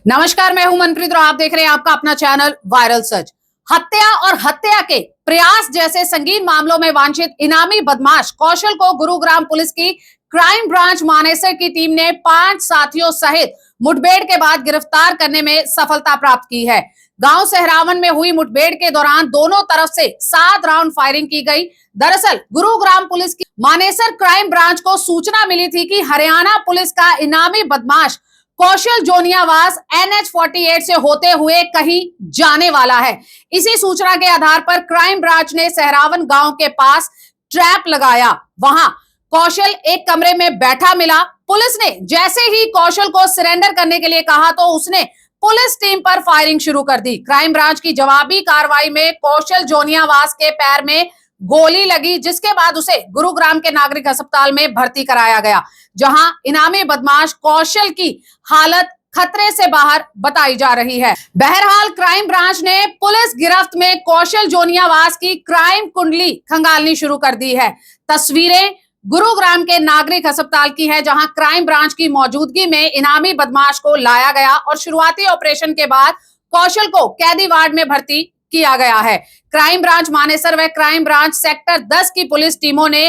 नमस्कार, मैं हूं मनप्रीत और आप देख रहे हैं आपका अपना चैनल वायरल सच। हत्या और हत्या के प्रयास जैसे संगीन मामलों में वांछित इनामी बदमाश कौशल को गुरुग्राम पुलिस की क्राइम ब्रांच मानेसर की टीम ने 5 साथियों सहित मुठभेड़ के बाद गिरफ्तार करने में सफलता प्राप्त की है। गांव सहरावन में हुई मुठभेड़ के दौरान दोनों तरफ से 7 राउंड फायरिंग की गई। दरअसल गुरुग्राम पुलिस की मानेसर क्राइम ब्रांच को सूचना मिली थी कि हरियाणा पुलिस का इनामी बदमाश कौशल जोनियावास NH-48 से होते हुए कहीं जाने वाला है। इसी सूचना के आधार पर क्राइम ब्रांच ने सहरावन गांव के पास ट्रैप लगाया। वहां कौशल एक कमरे में बैठा मिला। पुलिस ने जैसे ही कौशल को सरेंडर करने के लिए कहा तो उसने पुलिस टीम पर फायरिंग शुरू कर दी। क्राइम ब्रांच की जवाबी कार्रवाई में कौशल जोनियावास के पैर में गोली लगी, जिसके बाद उसे गुरुग्राम के नागरिक अस्पताल में भर्ती कराया गया, जहां इनामी बदमाश कौशल की हालत खतरे से बाहर बताई जा रही है। बहरहाल क्राइम ब्रांच ने पुलिस गिरफ्त में कौशल जोनियावास की क्राइम कुंडली खंगालनी शुरू कर दी है। तस्वीरें गुरुग्राम के नागरिक अस्पताल की है, जहां क्राइम ब्रांच की मौजूदगी में इनामी बदमाश को लाया गया और शुरुआती ऑपरेशन के बाद कौशल को कैदी वार्ड में भर्ती किया गया है। क्राइम ब्रांच मानेसर व क्राइम ब्रांच सेक्टर 10 की पुलिस टीमों ने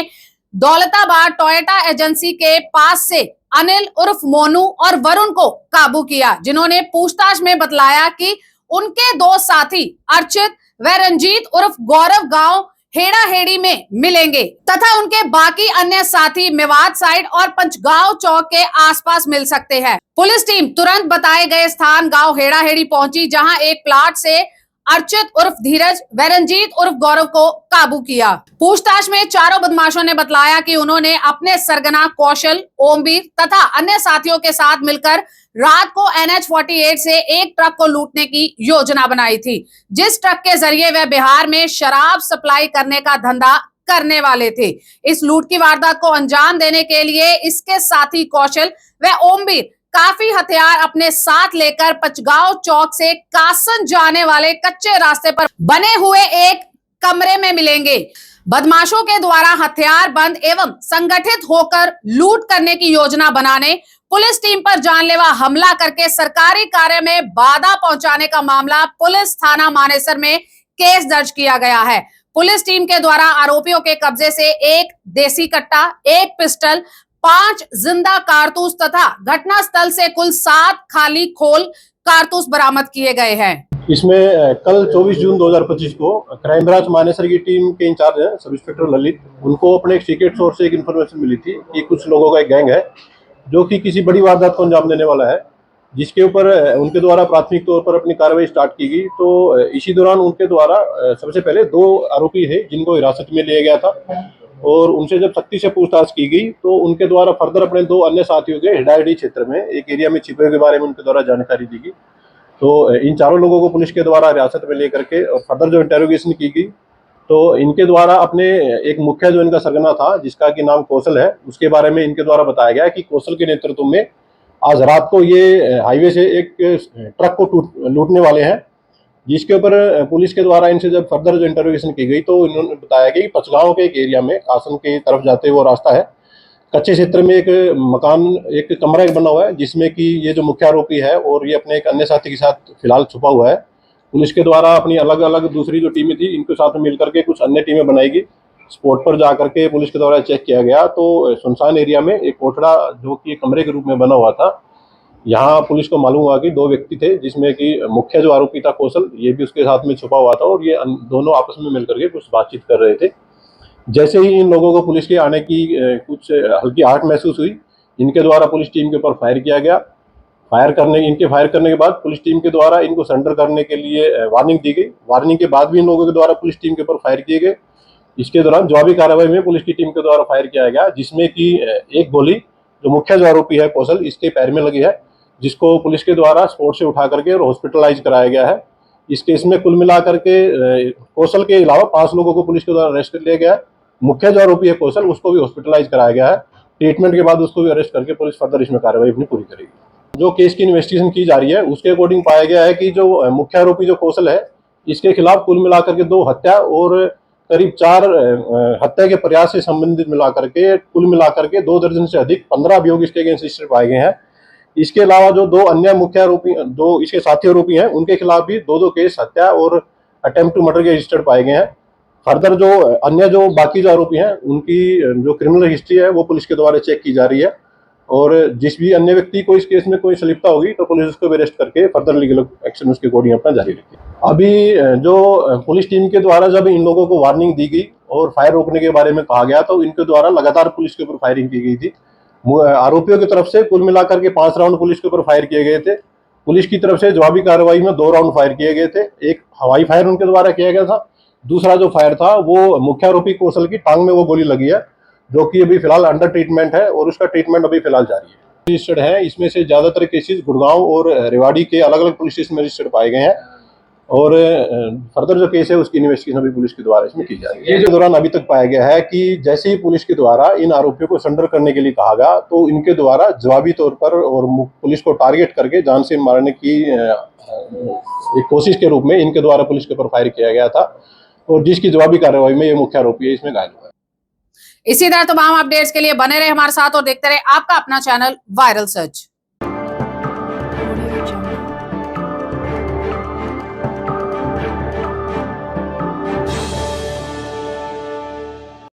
दौलताबाद टोयोटा एजेंसी के पास से अनिल उर्फ मोनू और वरुण को काबू किया, जिन्होंने पूछताछ में बतलाया कि उनके 2 साथी अर्चित व रंजीत उर्फ गौरव गांव हेड़ाहेड़ी में मिलेंगे तथा उनके बाकी अन्य साथी मेवात साइड और पंचगांव चौक के आसपास मिल सकते हैं। पुलिस टीम तुरंत बताए गए स्थान गांव हेड़ाहेड़ी पहुंची, जहां एक प्लाट से अर्चित उर्फ धीरज व रंजीत उर्फ गौरव को काबू किया। पूछताछ में चारों बदमाशों ने बतलाया कि उन्होंने अपने सरगना कौशल, ओमवीर तथा अन्य साथियों के साथ मिलकर रात को NH-48 से एक ट्रक को लूटने की योजना बनाई थी, जिस ट्रक के जरिए वह बिहार में शराब सप्लाई करने का धंधा करने वाले थे। इस लूट की वारदात को अंजाम देने के लिए इसके साथी कौशल व ओमवीर काफी हथियार अपने साथ लेकर पंचगांव चौक से कासन जाने वाले कच्चे रास्ते पर बने हुए एक कमरे में मिलेंगे। बदमाशों के द्वारा हथियार बंद एवं संगठित होकर लूट करने की योजना बनाने, पुलिस टीम पर जानलेवा हमला करके सरकारी कार्य में बाधा पहुंचाने का मामला पुलिस थाना मानेसर में केस दर्ज किया गया है। पुलिस टीम के द्वारा आरोपियों के कब्जे से एक देसी कट्टा, एक पिस्टल, 5 जिंदा कारतूस तथा घटना स्थल से कुल 7 खाली खोल कारतूस बरामद किए गए हैं। इसमें कल 24 जून 2025 को क्राइम ब्रांच मानेसर की टीम के इंचार्ज हैं सब इंस्पेक्टर ललित, उनको अपने एक सीक्रेट सोर्स से एक इन्फॉर्मेशन मिली थी कि कुछ लोगों का एक गैंग है जो कि किसी बड़ी वारदात को अंजाम देने वाला है, जिसके ऊपर उनके द्वारा प्राथमिक तौर पर अपनी कार्रवाई स्टार्ट की गई। तो इसी दौरान उनके द्वारा सबसे पहले 2 आरोपी है जिनको हिरासत में लिया गया था और उनसे जब सख्ती से पूछताछ की गई तो उनके द्वारा फर्दर अपने 2 अन्य साथियों के हेड़ाहेड़ी क्षेत्र में एक एरिया में छिपे के बारे में उनके द्वारा जानकारी दी गई। तो इन चारों लोगों को पुलिस के द्वारा हिरासत में लेकर के और फर्दर जो इंटेरोगेशन की गई तो इनके द्वारा अपने एक मुखिया जो इनका सरगना था जिसका कि नाम कौशल है, उसके बारे में इनके द्वारा बताया गया कि कौशल के नेतृत्व में आज रात को ये हाईवे से एक ट्रक को लूटने वाले हैं, जिसके ऊपर पुलिस के द्वारा इनसे जब फर्दर जो इंटरोगेशन की गई तो इन्होंने बताया कि पचगांव के एक एरिया में कासन की तरफ जाते हुए रास्ता है, कच्चे क्षेत्र में एक मकान, एक कमरा बना हुआ है जिसमें कि ये जो मुख्य आरोपी है और ये अपने एक अन्य साथी के साथ फिलहाल छुपा हुआ है। पुलिस के द्वारा अपनी अलग अलग दूसरी जो टीमें थी इनके साथ मिलकर के कुछ अन्य टीमें बनाई गई। स्पॉट पर जाकर के पुलिस के द्वारा चेक किया गया तो सुनसान एरिया में एक कोठड़ा जो कि कमरे के रूप में बना हुआ था, यहाँ पुलिस को मालूम हुआ कि 2 व्यक्ति थे जिसमें कि मुख्य जो आरोपी था कौशल, ये भी उसके साथ में छुपा हुआ था और ये दोनों आपस में मिलकर के कुछ बातचीत कर रहे थे। जैसे ही इन लोगों को पुलिस के आने की कुछ हल्की आहट महसूस हुई, इनके द्वारा पुलिस टीम के ऊपर फायर किया गया। फायर करने के बाद पुलिस टीम के द्वारा इनको सरेंडर करने के लिए वार्निंग दी गई। वार्निंग के बाद भी इन लोगों के द्वारा पुलिस टीम के ऊपर फायर किए गए। इसके दौरान जवाबी कार्रवाई में पुलिस की टीम के द्वारा फायर किया गया, जिसमें कि एक गोली जो मुख्य जो आरोपी है कौशल, इसके पैर में लगी है, जिसको पुलिस के द्वारा स्पॉट से उठा करके और हॉस्पिटलाइज कराया गया है। इस केस में कुल मिलाकर के कौशल के अलावा 5 लोगों को पुलिस के द्वारा अरेस्ट कर लिया गया है। मुख्य जो आरोपी है कौशल, उसको भी हॉस्पिटलाइज कराया गया है। ट्रीटमेंट के बाद उसको भी अरेस्ट करके पुलिस फर्दर इसमें कार्रवाई अपनी पूरी करेगी। जो केस की इन्वेस्टिगेशन की जा रही है उसके अकॉर्डिंग पाया गया है कि जो मुख्य आरोपी जो कौशल है, इसके खिलाफ कुल मिलाकर के 2 हत्या और करीब 4 हत्या के प्रयास से संबंधित मिलाकर के कुल मिलाकर के 2 दर्जन से अधिक 15 अभियोग इसके अगेंस्ट रजिस्टर पाए गए हैं। इसके अलावा जो दो अन्य मुख्य आरोपी, दो इसके साथी आरोपी हैं, उनके खिलाफ भी दो केस हत्या और अटेम्प्ट टू मर्डर के रजिस्टर्ड पाए गए हैं। फर्दर जो अन्य जो बाकी जो आरोपी हैं उनकी जो क्रिमिनल हिस्ट्री है वो पुलिस के द्वारा चेक की जा रही है, और जिस भी अन्य व्यक्ति को इस केस में कोई संलिप्तता होगी तो पुलिस उसको अरेस्ट करके फर्दर लीगल एक्शन उसके अकॉर्डिंग अपना जारी रखेगी। अभी जो पुलिस टीम के द्वारा जब इन लोगों को वार्निंग दी गई और फायर रोकने के बारे में कहा गया तो इनके द्वारा लगातार पुलिस के ऊपर फायरिंग की गई थी। आरोपियों की तरफ से कुल मिलाकर के 5 राउंड पुलिस के ऊपर फायर किए गए थे। पुलिस की तरफ से जवाबी कार्रवाई में 2 राउंड फायर किए गए थे। एक हवाई फायर उनके द्वारा किया गया था, दूसरा जो फायर था वो मुख्य आरोपी कौशल की टांग में वो गोली लगी है, जो कि अभी फिलहाल अंडर ट्रीटमेंट है और उसका ट्रीटमेंट अभी फिलहाल जारी है। रजिस्टर्ड है, इसमें से ज्यादातर केसेस गुड़गांव और रेवाड़ी के अलग अलग पुलिस स्टेशन में रजिस्टर्ड पाए गए हैं, और फर्दर जो केस है उसकी इन्वेस्टिगेशन अभी पुलिस के द्वारा इसमें की जा रही है। इसके दौरान अभी तक पाया गया है कि जैसे ही पुलिस के द्वारा इन आरोपियों को सरेंडर करने के लिए कहा गया तो इनके द्वारा जवाबी तौर पर और पुलिस को टारगेट करके जान से मारने की एक कोशिश के रूप में इनके द्वारा पुलिस के ऊपर फायर किया गया था, और जिसकी जवाबी कार्रवाई में ये मुख्य आरोपी है इसमें घायल हुआ है। इसी तरह तमाम अपडेट्स के लिए बने रहे हमारे साथ और देखते रहे आपका अपना चैनल वायरल सर्च।